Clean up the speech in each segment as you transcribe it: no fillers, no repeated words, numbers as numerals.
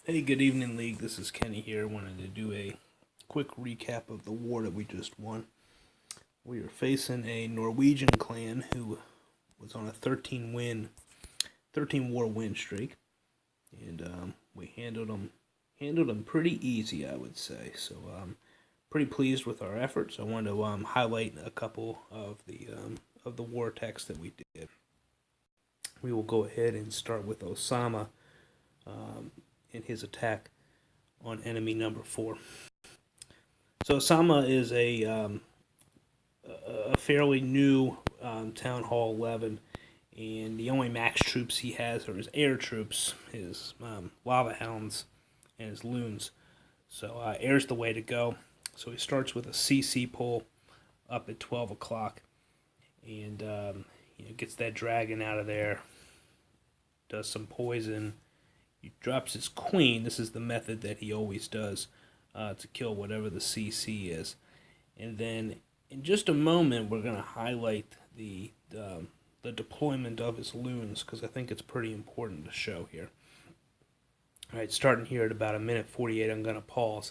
Hey, good evening, League. This is Kenny here. Wanted to do a quick recap of the war that we just won. We were facing a Norwegian clan who was on a 13 war win streak, and we handled them pretty easy, I would say. So, pretty pleased with our efforts. I wanted to highlight a couple of the war attacks that we did. We will go ahead and start with Osama in his attack on enemy number 4. So Osama is a fairly new Town Hall 11, and the only max troops he has are his air troops, his lava hounds, and his loons. So air's the way to go. So he starts with a CC pull up at 12 o'clock, and gets that dragon out of there, does some poison. He drops his queen. This is the method that he always does to kill whatever the CC is. And then in just a moment, we're going to highlight the deployment of his loons, because I think it's pretty important to show here. All right, starting here at about a minute 48, I'm going to pause.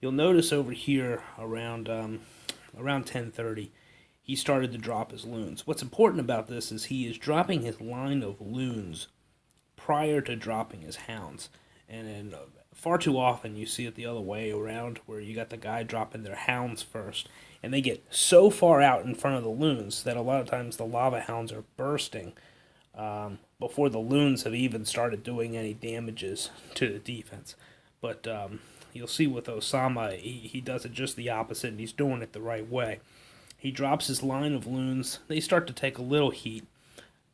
You'll notice over here around 10:30, he started to drop his loons. What's important about this is he is dropping his line of loons prior to dropping his hounds. And then far too often you see it the other way around, where you got the guy dropping their hounds first, and they get so far out in front of the loons that a lot of times the lava hounds are bursting before the loons have even started doing any damages to the defense. But you'll see with Osama, he does it just the opposite, and he's doing it the right way. He drops his line of loons. They start to take a little heat.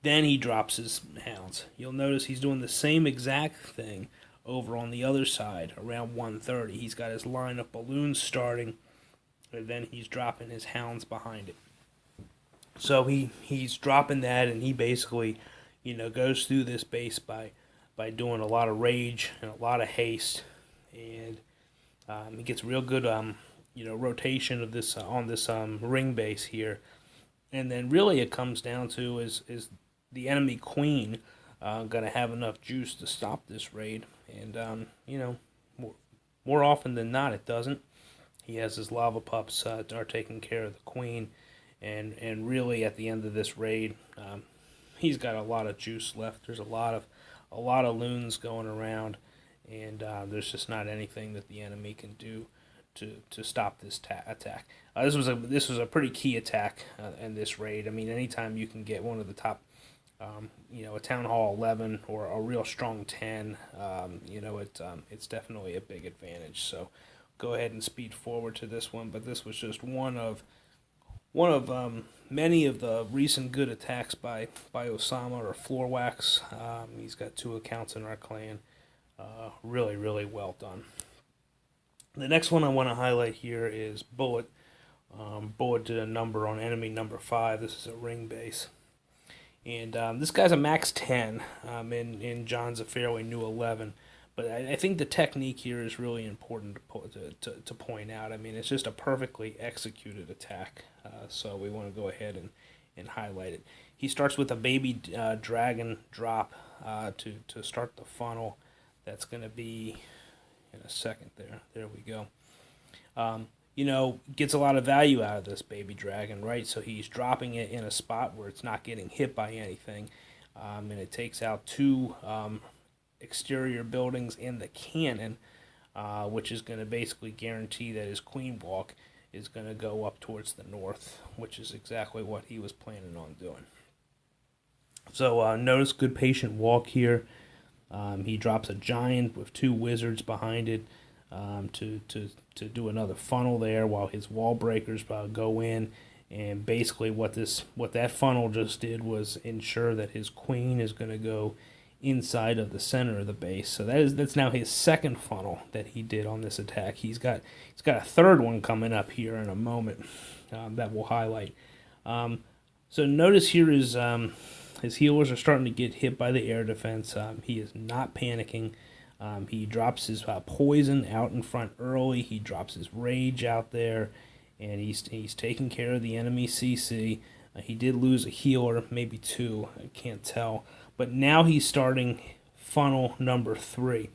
Then he drops his hounds. You'll notice he's doing the same exact thing over on the other side around 1:30. He's got his line of balloons starting, and then he's dropping his hounds behind it. So he's dropping that, and he basically, goes through this base by doing a lot of rage and a lot of haste, and he gets real good rotation of this on this ring base here, and then really it comes down to is the enemy queen going to have enough juice to stop this raid? And more often than not, it doesn't. He has his lava pups are taking care of the queen, and really at the end of this raid, he's got a lot of juice left. There's a lot of loons going around, and there's just not anything that the enemy can do to stop this attack. This was a pretty key attack in this raid. I mean, anytime you can get one of the top, a Town Hall 11 or a real strong 10, it's definitely a big advantage. So go ahead and speed forward to this one. But this was just one of many of the recent good attacks by Osama or Floorwax. He's got 2 accounts in our clan. Really, really well done. The next one I want to highlight here is Bullet. Bullet did a number on enemy number 5. This is a ring base. And this guy's a max 10, and John's a fairly new 11. But I think the technique here is really important to point out. I mean, it's just a perfectly executed attack. So we want to go ahead and highlight it. He starts with a baby dragon drop to start the funnel. That's going to be in a second there. There we go. Gets a lot of value out of this baby dragon, right? So he's dropping it in a spot where it's not getting hit by anything. And it takes out 2 exterior buildings and the cannon, which is going to basically guarantee that his queen walk is going to go up towards the north, which is exactly what he was planning on doing. So notice good patient walk here. He drops a giant with 2 wizards behind it to do another funnel there while his wall breakers go in. And basically what that funnel just did was ensure that his queen is going to go inside of the center of the base. So that's now his second funnel that he did on this attack. He's got a third one coming up here in a moment that we'll highlight. So notice here is his healers are starting to get hit by the air defense. He is not panicking. He drops his poison out in front early. He drops his rage out there, and he's taking care of the enemy CC. He did lose a healer, maybe 2, I can't tell. But now he's starting funnel number 3.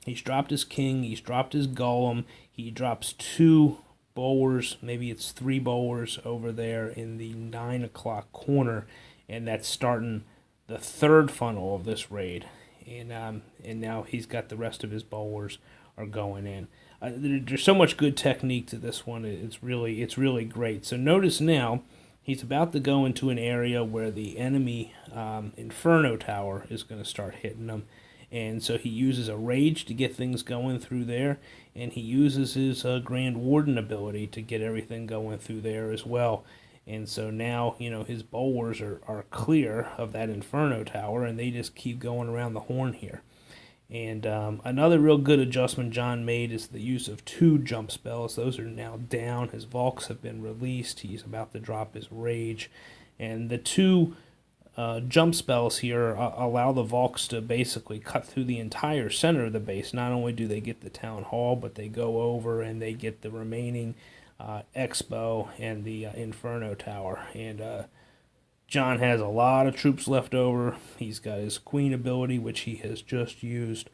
He's dropped his king. He's dropped his golem. He drops 2 bowlers, maybe it's 3 bowlers over there in the 9 o'clock corner, and that's starting the 3rd funnel of this raid. And now he's got the rest of his bowlers are going in. There's so much good technique to this one. It's really great. So notice now he's about to go into an area where the enemy Inferno Tower is going to start hitting him. And so he uses a rage to get things going through there, and he uses his Grand Warden ability to get everything going through there as well. And so now, his bowlers are clear of that Inferno Tower, and they just keep going around the horn here. And another real good adjustment John made is the use of 2 jump spells. Those are now down. His Valks have been released. He's about to drop his rage. And the 2 jump spells here allow the Valks to basically cut through the entire center of the base. Not only do they get the Town Hall, but they go over and they get the remaining Expo and the Inferno Tower. And John has a lot of troops left over. He's got his Queen ability, which he has just used.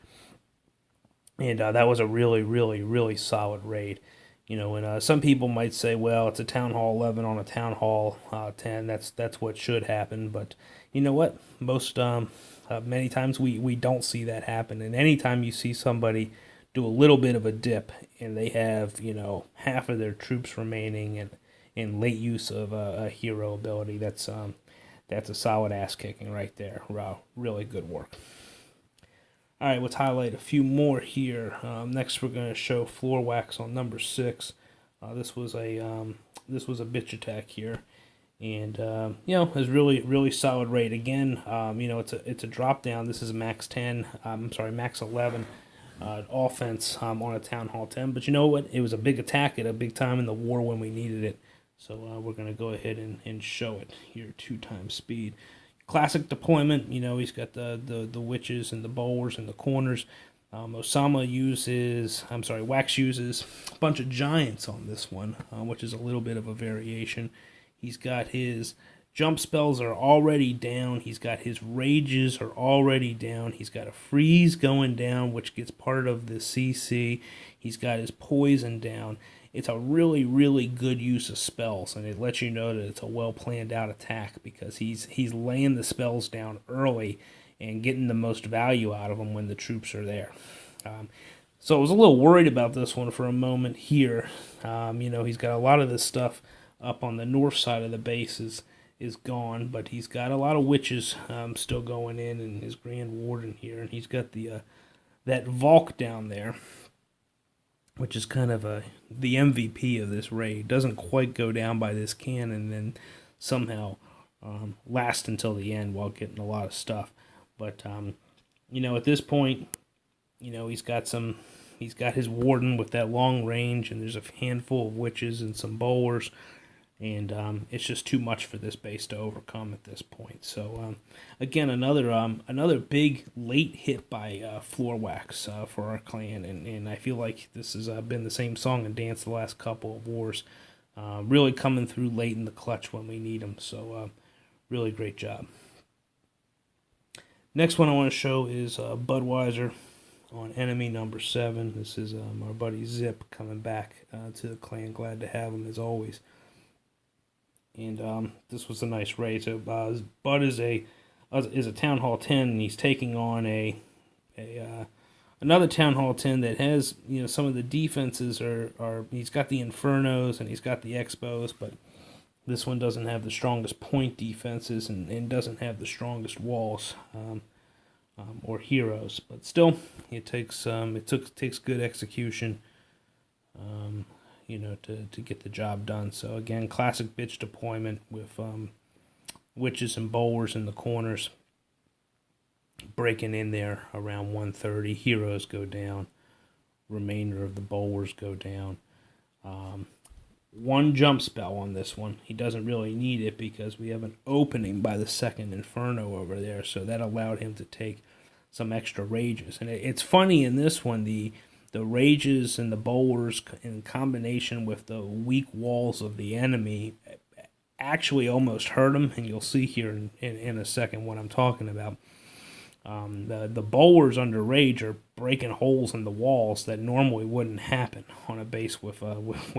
And that was a really solid raid. And some people might say, well, it's a Town Hall 11 on a Town Hall 10. That's what should happen. But you know what? Many times we don't see that happen. And anytime you see somebody do a little bit of a dip and they have, half of their troops remaining and in late use of a hero ability, that's a solid ass kicking right there. Really good work. All right, let's highlight a few more here. Next, we're going to show Floor Wax on number 6. This was a bitch attack here, and it was really solid raid. Again, it's a drop down. This is a max 10. Max 11 offense on a Town Hall 10. But you know what? It was a big attack at a big time in the war when we needed it. So we're going to go ahead and show it here. 2 times speed. Classic deployment, he's got the witches and the bowlers in the corners. Wax uses a bunch of giants on this one, which is a little bit of a variation. He's got his jump spells are already down. He's got his rages are already down. He's got a freeze going down, which gets part of the CC. He's got his poison down. It's a really good use of spells, and it lets you know that it's a well planned out attack because he's laying the spells down early and getting the most value out of them when the troops are there. So I was a little worried about this one for a moment here. He's got a lot of this stuff up on the north side of the base is gone, but he's got a lot of witches still going in, and his Grand Warden here, and he's got the that Valk down there, which is kind of the MVP of this raid. Doesn't quite go down by this cannon and then somehow last until the end while getting a lot of stuff. But, at this point, he's got his Warden with that long range, and there's a handful of witches and some bowlers. And it's just too much for this base to overcome at this point. So, again, another big late hit by Floor Wax for our clan. And I feel like this has been the same song and dance the last couple of wars. Really coming through late in the clutch when we need them. So, really great job. Next one I want to show is Budweiser on enemy number 7. This is our buddy Zip coming back to the clan. Glad to have him as always. And this was a nice raid. So Bud is a Town Hall 10, and he's taking on another Town Hall 10 that has some of the defenses are he's got the Infernos and he's got the Expos, but this one doesn't have the strongest point defenses and doesn't have the strongest walls or heroes. But still, it takes good execution. To get the job done. So again, classic bitch deployment with witches and bowlers in the corners, breaking in there around 1:30. Heroes go down. Remainder of the bowlers go down. 1 jump spell on this one. He doesn't really need it because we have an opening by the second Inferno over there, so that allowed him to take some extra rages. And it's funny in this one, the rages and the bowlers in combination with the weak walls of the enemy actually almost hurt him, and you'll see here in a second what I'm talking about. The bowlers under Rage are breaking holes in the walls that normally wouldn't happen on a base with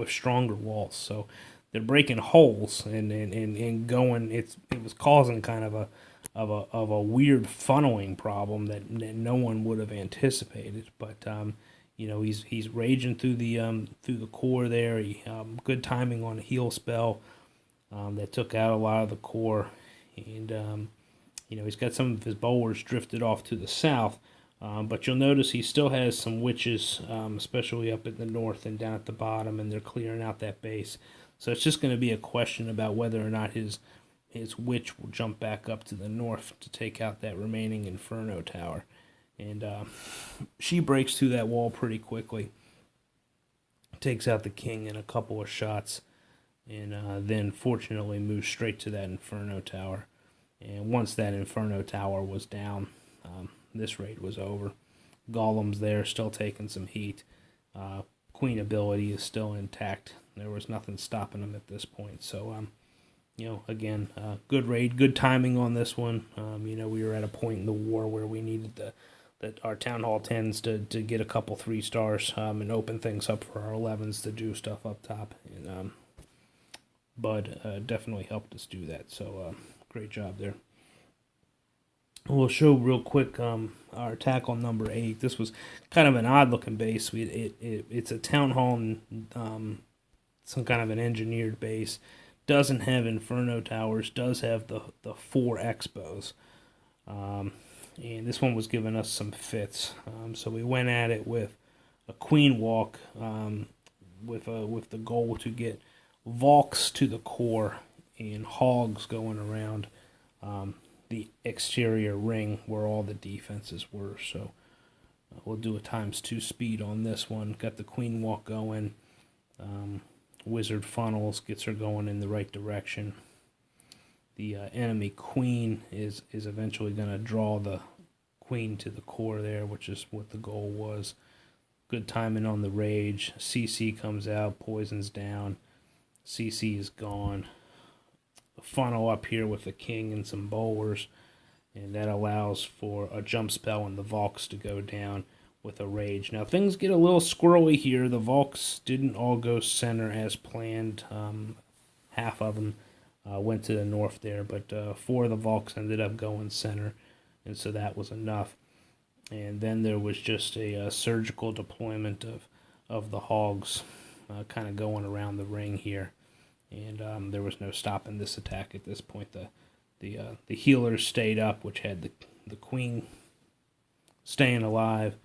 stronger walls. So they're breaking holes and going. It was causing kind of a weird funneling problem that no one would have anticipated. But he's raging through the core there. Good timing on a heal spell that took out a lot of the core, and he's got some of his bowlers drifted off to the south. But you'll notice he still has some witches, especially up at the north and down at the bottom, and they're clearing out that base. So it's just going to be a question about whether or not his witch will jump back up to the north to take out that remaining Inferno tower. And she breaks through that wall pretty quickly, takes out the king in a couple of shots, and then fortunately moves straight to that Inferno tower. And once that Inferno tower was down, this raid was over. Golem's there, still taking some heat. Queen ability is still intact. There was nothing stopping him at this point. So, again, good raid, good timing on this one. We were at a point in the war where we needed our Town Hall 10s to get a couple 3 stars and open things up for our 11s to do stuff up top. And Bud definitely helped us do that. So, great job there. We'll show real quick our attack on number 8. This was kind of an odd-looking base. It's a Town Hall, some kind of an engineered base. Doesn't have Inferno towers. Does have the 4 Expos. And this one was giving us some fits. So we went at it with a Queen Walk with the goal to get Valks to the core and Hogs going around the exterior ring where all the defenses were. So we'll do a ×2 speed on this one. Got the Queen Walk going. Wizard funnels, gets her going in the right direction. The enemy queen is eventually going to draw the queen to the core there, which is what the goal was. Good timing on the rage. CC comes out, poisons down. CC is gone. Funnel up here with the king and some bowlers, and that allows for a jump spell and the Valks to go down with a rage. Now things get a little squirrely here. The Valks didn't all go center as planned. Half of them went to the north there, but 4 of the Valks ended up going center, and so that was enough. And then there was just a surgical deployment of the Hogs kind of going around the ring here. And there was no stopping this attack at this point. The healers stayed up, which had the queen staying alive,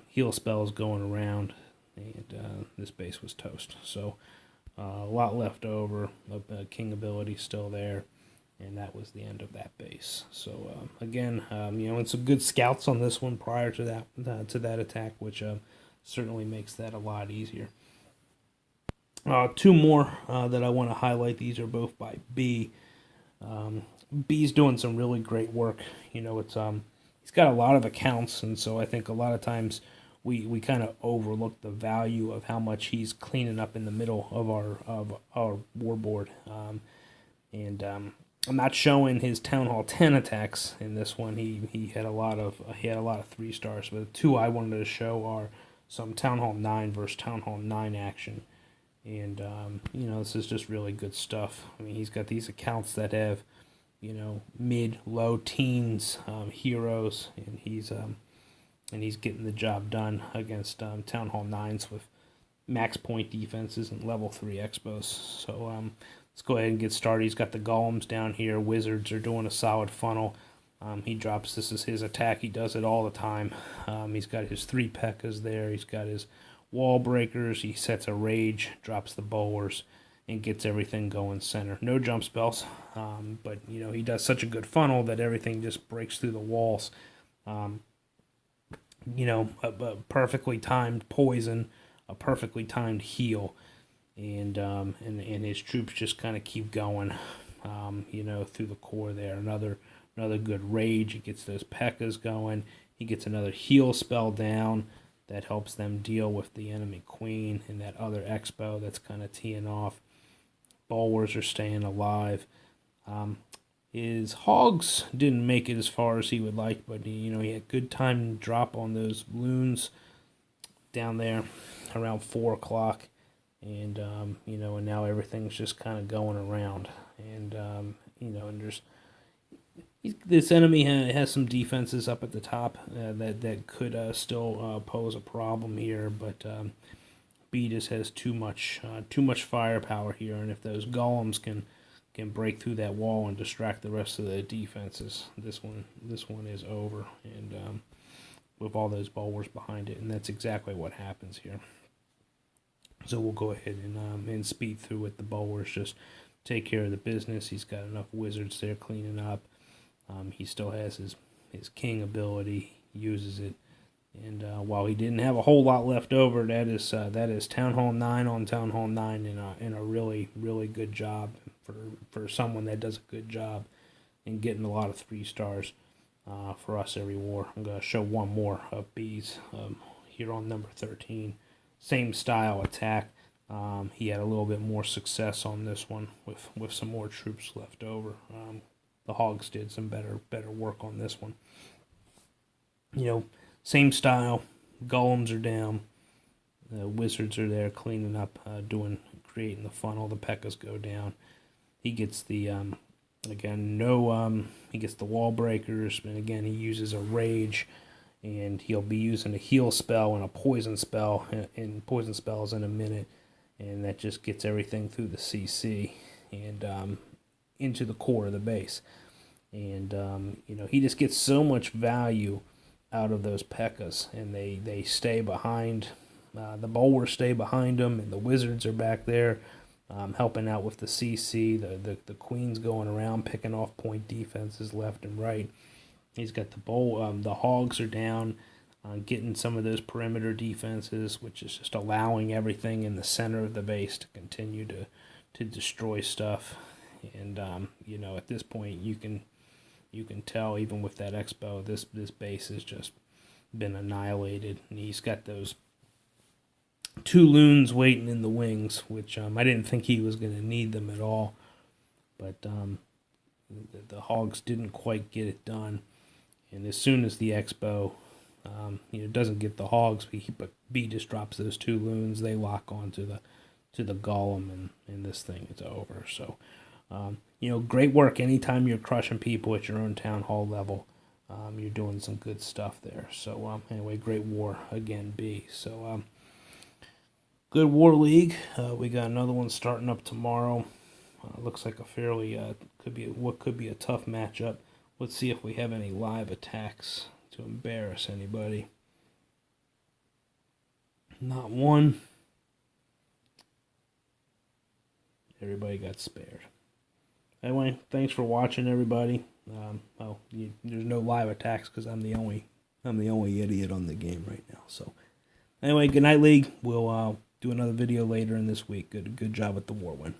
heal spells going around, and this base was toast. So a lot left over. King ability still there, and that was the end of that base. So again, and some good scouts on this one prior to that attack, which certainly makes that a lot easier. 2 more that I want to highlight. These are both by B. B's doing some really great work. It's he's got a lot of accounts, and so I think a lot of times we kind of overlook the value of how much he's cleaning up in the middle of our war board. I'm not showing his Town Hall 10 attacks in this one. He had a lot of 3 stars, but the 2 I wanted to show are some Town Hall 9 versus Town Hall 9 action. And, this is just really good stuff. I mean, he's got these accounts that have, mid, low teens heroes, and he's getting the job done against Town Hall 9s with max point defenses and level 3 expos. So let's go ahead and get started. He's got the golems down here. Wizards are doing a solid funnel. He drops, this is his attack. He does it all the time. He's got his 3 P.E.K.K.A.s there. He's got his wall breakers. He sets a rage, drops the bowlers, and gets everything going center. No jump spells, but he does such a good funnel that everything just breaks through the walls. A perfectly timed poison, a perfectly timed heal, and his troops just kind of keep going, through the core there. Another good rage. He gets those P.E.K.K.A.s going. He gets another heal spell down that helps them deal with the enemy queen and that other expo that's kind of teeing off. Bowlers are staying alive. His hogs didn't make it as far as he would like, but he had good time drop on those loons down there around 4 o'clock, and and now everything's just kind of going around, and and this enemy has some defenses up at the top that could still pose a problem here, but B just has too much firepower here, and if those golems can break through that wall and distract the rest of the defenses, this one is over, and with all those bulwarks behind it, and that's exactly what happens here. So we'll go ahead and speed through with the bulwarks, just take care of the business. He's got enough wizards there cleaning up. He still has his king ability, uses it, and while he didn't have a whole lot left over, that is Town Hall 9 on Town Hall 9 in a really good job for someone that does a good job in getting a lot of 3 stars for us every war. I'm going to show one more of B's here on number 13. Same style attack. He had a little bit more success on this one with some more troops left over. The hogs did some better work on this one. Same style. Golems are down. The wizards are there cleaning up, creating the funnel. The P.E.K.K.A.s go down. He gets the he gets the wall breakers, and again he uses a rage, and he'll be using a heal spell and a poison spell, and poison spells in a minute, and that just gets everything through the CC and into the core of the base, and he just gets so much value out of those P.E.K.K.A.s, and they stay behind. The bulwarks stay behind them, and the wizards are back there helping out with the CC. The queen's going around picking off point defenses left and right. He's got the hogs are down, getting some of those perimeter defenses, which is just allowing everything in the center of the base to continue to destroy stuff. And at this point you can tell, even with that expo, this base has just been annihilated. And he's got those 2 loons waiting in the wings, which I didn't think he was going to need them at all, but the hogs didn't quite get it done. And as soon as the expo doesn't get the hogs, but B just drops those 2 loons, they lock onto the golem, and this thing is over. So great work. Anytime you're crushing people at your own town hall level, you're doing some good stuff there. So anyway, great war again, B. So good war league. We got another one starting up tomorrow. Looks like a fairly could be a tough matchup. Let's see if we have any live attacks to embarrass anybody. Not one. Everybody got spared. Anyway, thanks for watching, everybody. There's no live attacks because I'm the only idiot on the game right now. So anyway, good night, league. We'll do another video later in this week. Good job with the war win.